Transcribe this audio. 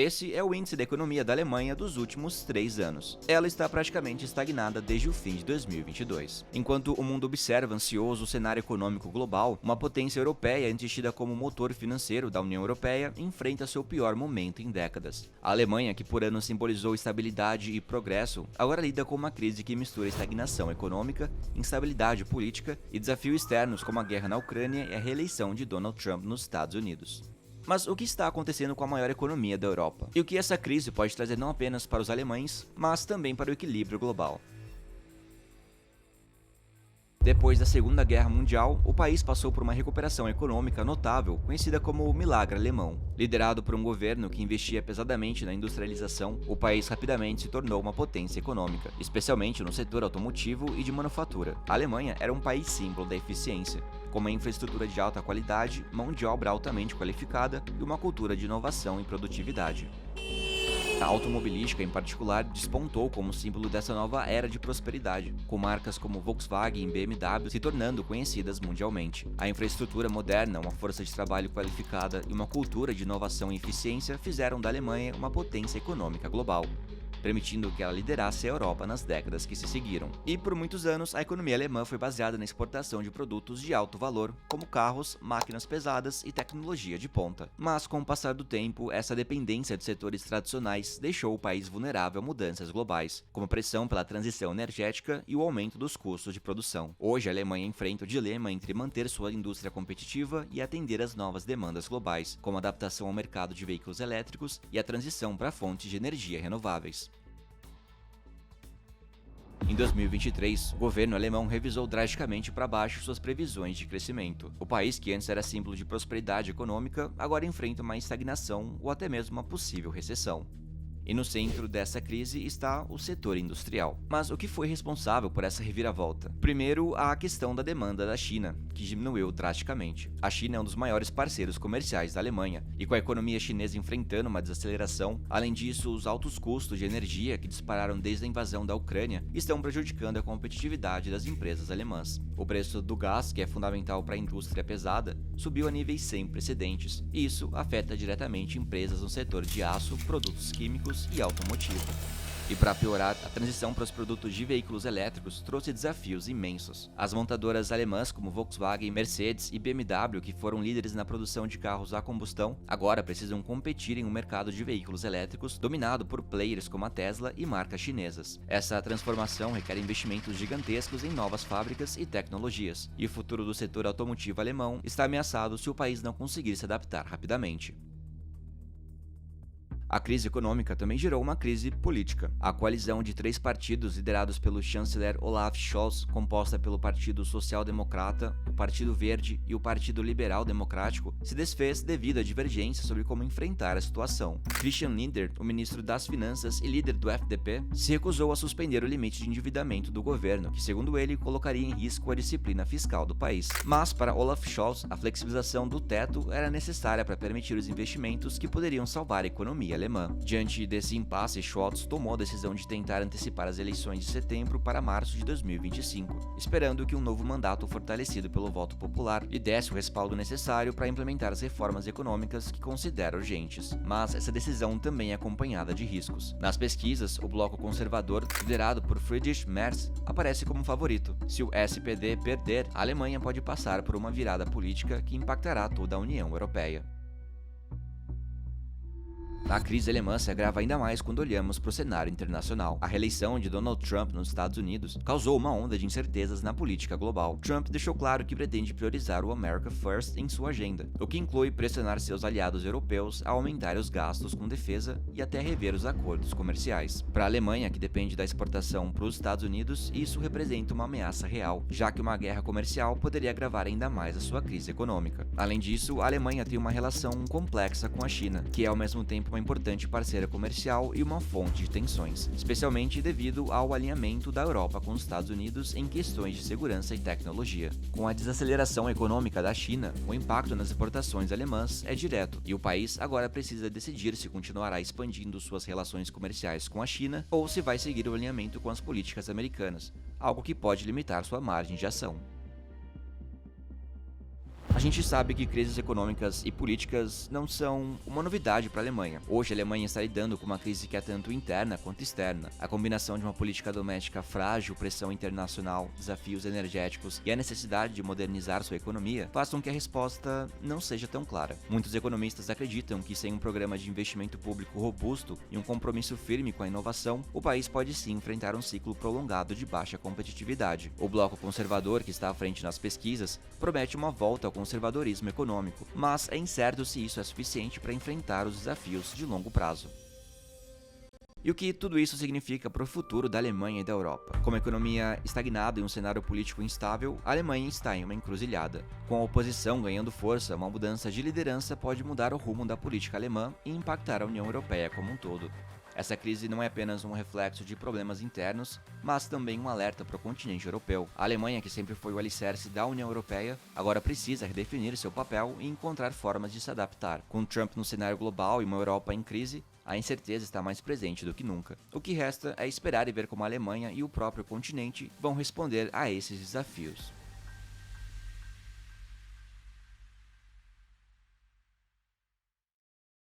Esse é o índice da economia da Alemanha dos últimos 3 anos. Ela está praticamente estagnada desde o fim de 2022. Enquanto o mundo observa ansioso o cenário econômico global, uma potência europeia antes tida como motor financeiro da União Europeia enfrenta seu pior momento em décadas. A Alemanha, que por anos simbolizou estabilidade e progresso, agora lida com uma crise que mistura estagnação econômica, instabilidade política e desafios externos como a guerra na Ucrânia e a reeleição de Donald Trump nos Estados Unidos. Mas o que está acontecendo com a maior economia da Europa? E o que essa crise pode trazer não apenas para os alemães, mas também para o equilíbrio global? Depois da Segunda Guerra Mundial, o país passou por uma recuperação econômica notável, conhecida como o Milagre Alemão. Liderado por um governo que investia pesadamente na industrialização, o país rapidamente se tornou uma potência econômica, especialmente no setor automotivo e de manufatura. A Alemanha era um país símbolo da eficiência, com uma infraestrutura de alta qualidade, mão de obra altamente qualificada e uma cultura de inovação e produtividade. A automobilística, em particular, despontou como símbolo dessa nova era de prosperidade, com marcas como Volkswagen e BMW se tornando conhecidas mundialmente. A infraestrutura moderna, uma força de trabalho qualificada e uma cultura de inovação e eficiência fizeram da Alemanha uma potência econômica global, permitindo que ela liderasse a Europa nas décadas que se seguiram. E por muitos anos, a economia alemã foi baseada na exportação de produtos de alto valor, como carros, máquinas pesadas e tecnologia de ponta. Mas com o passar do tempo, essa dependência de setores tradicionais deixou o país vulnerável a mudanças globais, como a pressão pela transição energética e o aumento dos custos de produção. Hoje, a Alemanha enfrenta o dilema entre manter sua indústria competitiva e atender às novas demandas globais, como a adaptação ao mercado de veículos elétricos e a transição para fontes de energia renováveis. Em 2023, o governo alemão revisou drasticamente para baixo suas previsões de crescimento. O país, que antes era símbolo de prosperidade econômica, agora enfrenta uma estagnação ou até mesmo uma possível recessão. E no centro dessa crise está o setor industrial. Mas o que foi responsável por essa reviravolta? Primeiro, a questão da demanda da China, que diminuiu drasticamente. A China é um dos maiores parceiros comerciais da Alemanha, e com a economia chinesa enfrentando uma desaceleração, além disso, os altos custos de energia que dispararam desde a invasão da Ucrânia estão prejudicando a competitividade das empresas alemãs. O preço do gás, que é fundamental para a indústria pesada, subiu a níveis sem precedentes, e isso afeta diretamente empresas no setor de aço, produtos químicos e automotivo. E para piorar, a transição para os produtos de veículos elétricos trouxe desafios imensos. As montadoras alemãs como Volkswagen, Mercedes e BMW, que foram líderes na produção de carros a combustão, agora precisam competir em um mercado de veículos elétricos dominado por players como a Tesla e marcas chinesas. Essa transformação requer investimentos gigantescos em novas fábricas e tecnologias, e o futuro do setor automotivo alemão está ameaçado se o país não conseguir se adaptar rapidamente. A crise econômica também gerou uma crise política. A coalizão de 3 partidos liderados pelo chanceler Olaf Scholz, composta pelo Partido Social Democrata, o Partido Verde e o Partido Liberal Democrático, se desfez devido a divergências sobre como enfrentar a situação. Christian Lindner, o ministro das Finanças e líder do FDP, se recusou a suspender o limite de endividamento do governo, que segundo ele colocaria em risco a disciplina fiscal do país. Mas para Olaf Scholz, a flexibilização do teto era necessária para permitir os investimentos que poderiam salvar a economia alemã. Diante desse impasse, Scholz tomou a decisão de tentar antecipar as eleições de setembro para março de 2025, esperando que um novo mandato fortalecido pelo voto popular lhe desse o respaldo necessário para implementar as reformas econômicas que considera urgentes. Mas essa decisão também é acompanhada de riscos. Nas pesquisas, o bloco conservador, liderado por Friedrich Merz, aparece como favorito. Se o SPD perder, a Alemanha pode passar por uma virada política que impactará toda a União Europeia. A crise alemã se agrava ainda mais quando olhamos para o cenário internacional. A reeleição de Donald Trump nos Estados Unidos causou uma onda de incertezas na política global. Trump deixou claro que pretende priorizar o America First em sua agenda, o que inclui pressionar seus aliados europeus a aumentar os gastos com defesa e até rever os acordos comerciais. Para a Alemanha, que depende da exportação para os Estados Unidos, isso representa uma ameaça real, já que uma guerra comercial poderia agravar ainda mais a sua crise econômica. Além disso, a Alemanha tem uma relação complexa com a China, que é ao mesmo tempo uma importante parceira comercial e uma fonte de tensões, especialmente devido ao alinhamento da Europa com os Estados Unidos em questões de segurança e tecnologia. Com a desaceleração econômica da China, o impacto nas exportações alemãs é direto, e o país agora precisa decidir se continuará expandindo suas relações comerciais com a China ou se vai seguir o alinhamento com as políticas americanas, algo que pode limitar sua margem de ação. A gente sabe que crises econômicas e políticas não são uma novidade para a Alemanha. Hoje a Alemanha está lidando com uma crise que é tanto interna quanto externa. A combinação de uma política doméstica frágil, pressão internacional, desafios energéticos e a necessidade de modernizar sua economia faz com que a resposta não seja tão clara. Muitos economistas acreditam que sem um programa de investimento público robusto e um compromisso firme com a inovação, o país pode sim enfrentar um ciclo prolongado de baixa competitividade. O bloco conservador, que está à frente nas pesquisas, promete uma volta ao conservadorismo econômico, mas é incerto se isso é suficiente para enfrentar os desafios de longo prazo. E o que tudo isso significa para o futuro da Alemanha e da Europa? Com a economia estagnada e um cenário político instável, a Alemanha está em uma encruzilhada. Com a oposição ganhando força, uma mudança de liderança pode mudar o rumo da política alemã e impactar a União Europeia como um todo. Essa crise não é apenas um reflexo de problemas internos, mas também um alerta para o continente europeu. A Alemanha, que sempre foi o alicerce da União Europeia, agora precisa redefinir seu papel e encontrar formas de se adaptar. Com Trump no cenário global e uma Europa em crise, a incerteza está mais presente do que nunca. O que resta é esperar e ver como a Alemanha e o próprio continente vão responder a esses desafios.